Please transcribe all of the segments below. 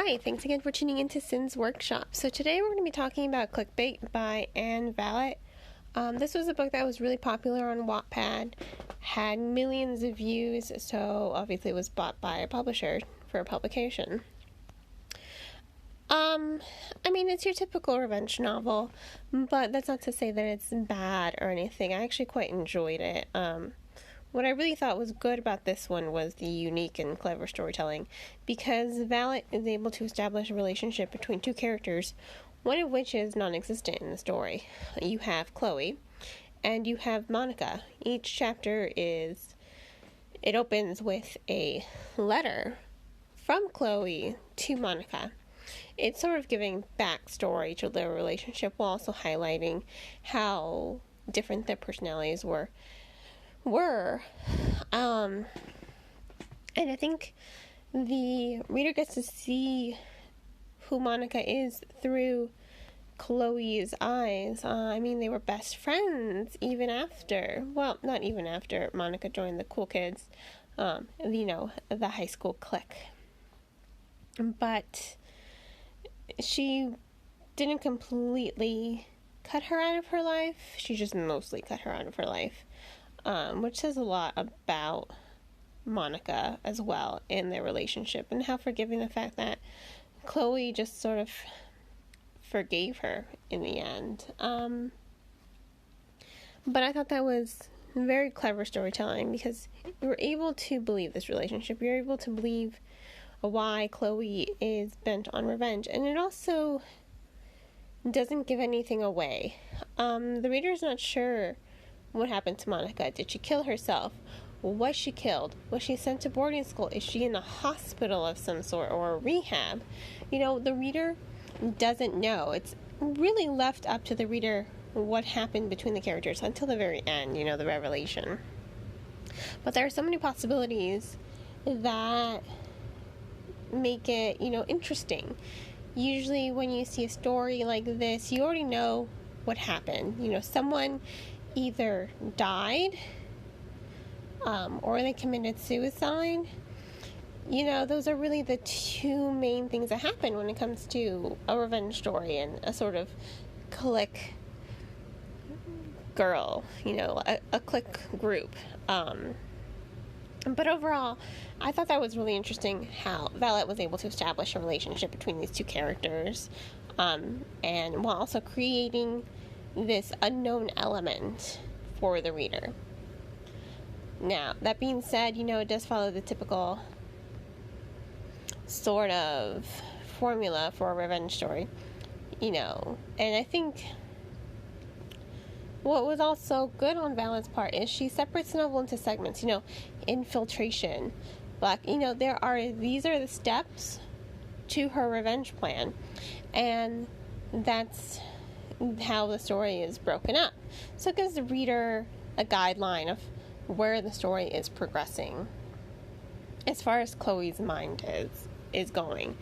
Hi, thanks again for tuning into Sin's Workshop. So today we're going to be talking about Clique Bait by Ann Valett. This was a book that was really popular on Wattpad, had millions of views, so obviously it was bought by a publisher for a publication. It's your typical revenge novel, but that's not to say that it's bad or anything. I actually quite enjoyed it. What I really thought was good about this one was the unique and clever storytelling, because Valett is able to establish a relationship between two characters, one of which is non-existent in the story. You have Chloe, and you have Monica. Each chapter opens with a letter from Chloe to Monica. It's sort of giving backstory to their relationship while also highlighting how different their personalities were. And I think the reader gets to see who Monica is through Chloe's eyes. They were best friends even after, not even after Monica joined the cool kids, the high school clique. But she didn't completely cut her out of her life. She just mostly cut her out of her life. Which says a lot about Monica as well in their relationship, and how forgiving the fact that Chloe just sort of forgave her in the end. But I thought that was very clever storytelling, because you're able to believe this relationship. You're able to believe why Chloe is bent on revenge, and it also doesn't give anything away. The reader's not sure what happened to Monica. Did she kill herself? Was she killed? Was she sent to boarding school? Is she in a hospital of some sort or a rehab? The reader doesn't know. It's really left up to the reader what happened between the characters until the very end, the revelation. But there are so many possibilities that make it, interesting. Usually when you see a story like this, you already know what happened. Someone either died or they committed suicide. Those are really the two main things that happen when it comes to a revenge story and a sort of clique girl, a clique group. But overall, I thought that was really interesting how Valett was able to establish a relationship between these two characters, and while also creating this unknown element for the reader. Now, that being said, it does follow the typical sort of formula for a revenge story, and I think what was also good on Valett's part is she separates the novel into segments, infiltration, these are the steps to her revenge plan, and that's how the story is broken up. So it gives the reader a guideline of where the story is progressing as far as Chloe's mind is going.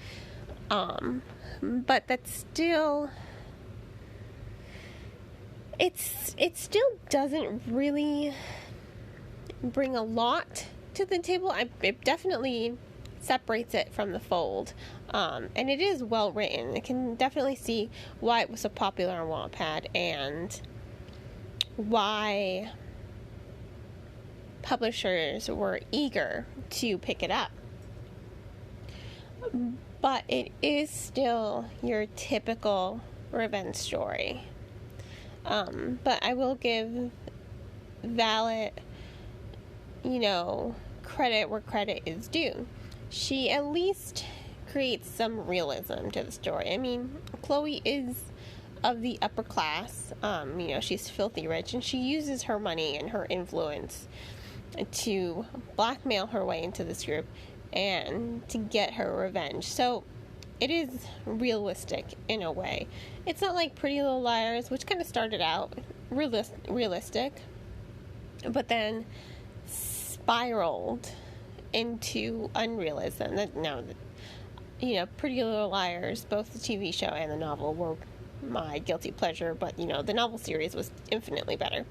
But that's still, it still doesn't really bring a lot to the table. It definitely separates it from the fold. And it is well written. I can definitely see why it was so popular on Wattpad and why publishers were eager to pick it up. But it is still your typical revenge story. But I will give Valett, credit where credit is due. She at least creates some realism to the story. Chloe is of the upper class. She's filthy rich, and she uses her money and her influence to blackmail her way into this group and to get her revenge. So it is realistic in a way. It's not like Pretty Little Liars, which kind of started out realistic, but then spiraled into unrealism. Pretty Little Liars, both the TV show and the novel, were my guilty pleasure, but the novel series was infinitely better.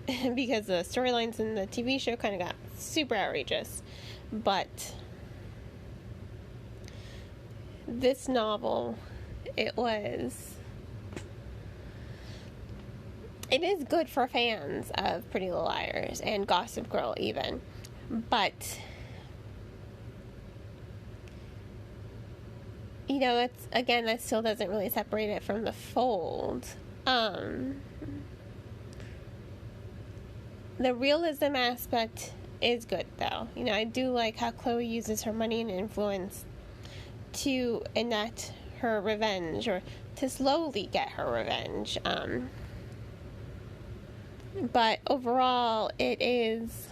because the storylines in the TV show kind of got super outrageous. But this novel, it is good for fans of Pretty Little Liars and Gossip Girl even, but that's, again, that still doesn't really separate it from the fold. The realism aspect is good, though. I do like how Chloe uses her money and influence to enact her revenge, or to slowly get her revenge. But overall, it is,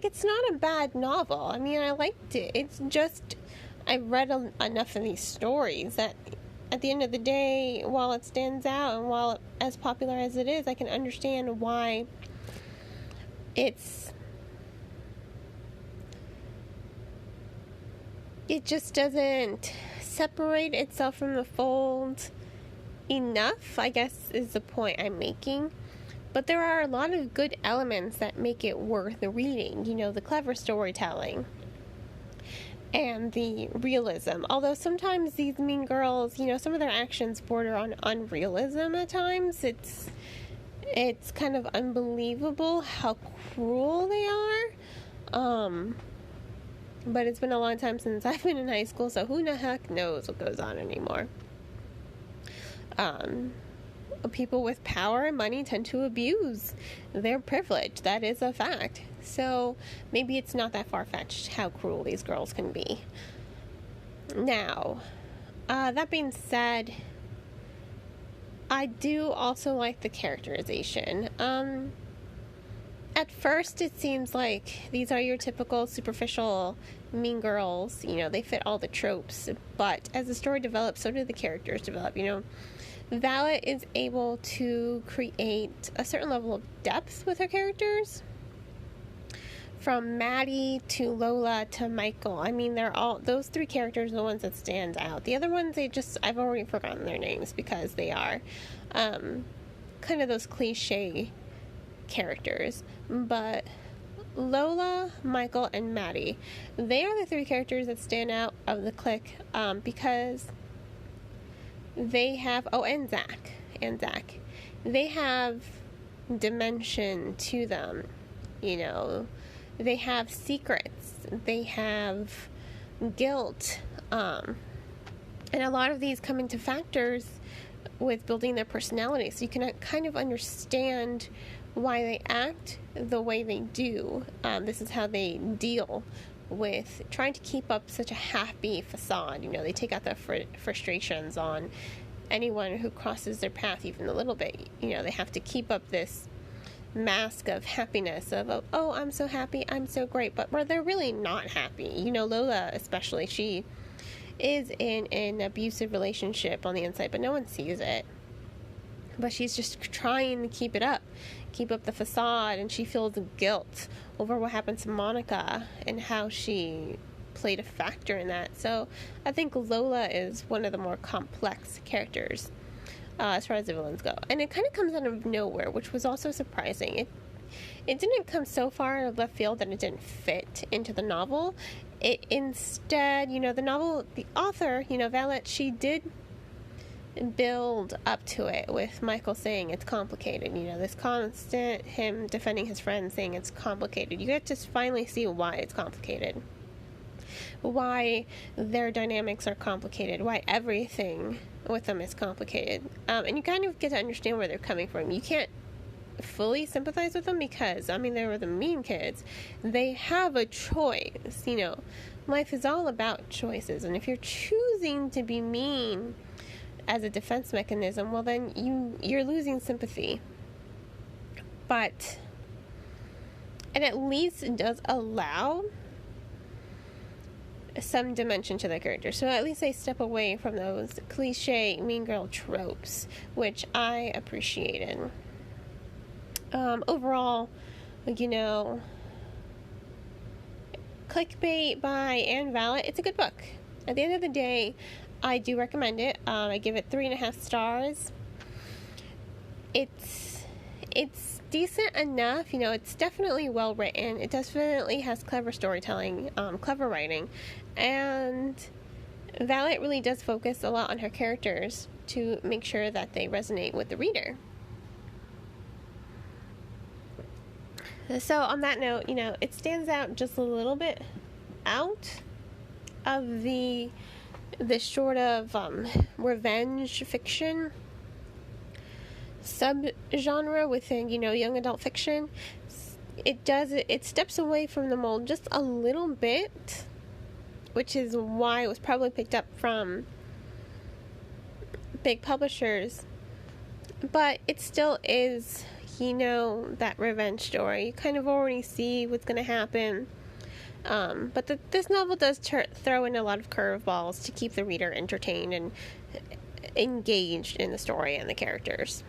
it's not a bad novel. I mean, I liked it. It's just, I read enough of these stories that at the end of the day, while it stands out and while as popular as it is, I can understand why it just doesn't separate itself from the fold enough, I guess, is the point I'm making. But there are a lot of good elements that make it worth reading. The clever storytelling and the realism. Although sometimes these mean girls, some of their actions border on unrealism at times. It's kind of unbelievable how cruel they are. But it's been a long time since I've been in high school, so who the heck knows what goes on anymore. People with power and money tend to abuse their privilege. That is a fact. So maybe it's not that far-fetched how cruel these girls can be. Now, that being said, I do also like the characterization. At first, it seems like these are your typical superficial mean girls. They fit all the tropes. But as the story develops, so do the characters develop. Valett is able to create a certain level of depth with her characters. From Maddie to Lola to Michael. I mean, those three characters are the ones that stand out. The other ones, I've already forgotten their names because they are kind of those cliche characters. But Lola, Michael, and Maddie, they are the three characters that stand out of the clique because they have, and Zach. They have dimension to them, They have secrets. They have guilt. And a lot of these come into factors with building their personality. So you can kind of understand why they act the way they do. This is how they deal with trying to keep up such a happy facade. They take out their frustrations on anyone who crosses their path even a little bit. They have to keep up this mask of happiness of, oh, I'm so happy, I'm so great, but they're really not happy. Lola especially, she is in an abusive relationship on the inside, but no one sees it. But she's just trying to keep up the facade, and she feels guilt over what happened to Monica and how she played a factor in that. So I think Lola is one of the more complex characters as far as the villains go. And it kind of comes out of nowhere, which was also surprising. It didn't come so far out of left field that it didn't fit into the novel. It instead, the novel, the author, Valett, she did build up to it with Michael saying it's complicated. This constant him defending his friend saying it's complicated. You get to finally see why it's complicated. Why their dynamics are complicated. Why everything with them is complicated. And you kind of get to understand where they're coming from. You can't fully sympathize with them because, they were the mean kids. They have a choice. Life is all about choices. And if you're choosing to be mean as a defense mechanism, well, then you're losing sympathy. But it at least does allow some dimension to their character. So at least they step away from those cliche mean girl tropes, which I appreciated. Overall, Clique Bait by Ann Valett, it's a good book. At the end of the day, I do recommend it. I give it 3.5 stars. It's it's decent enough. It's definitely well written. It definitely has clever storytelling, clever writing, and Valett really does focus a lot on her characters to make sure that they resonate with the reader. So on that note, it stands out just a little bit out of the sort of revenge fiction subgenre within, young adult fiction. It steps away from the mold just a little bit, which is why it was probably picked up from big publishers. But it still is, that revenge story. You kind of already see what's going to happen. But this novel does throw in a lot of curveballs to keep the reader entertained and engaged in the story and the characters.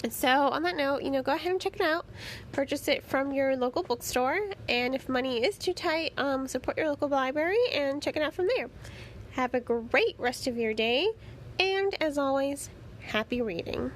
And so, on that note, go ahead and check it out. Purchase it from your local bookstore. And if money is too tight, support your local library and check it out from there. Have a great rest of your day. And, as always, happy reading.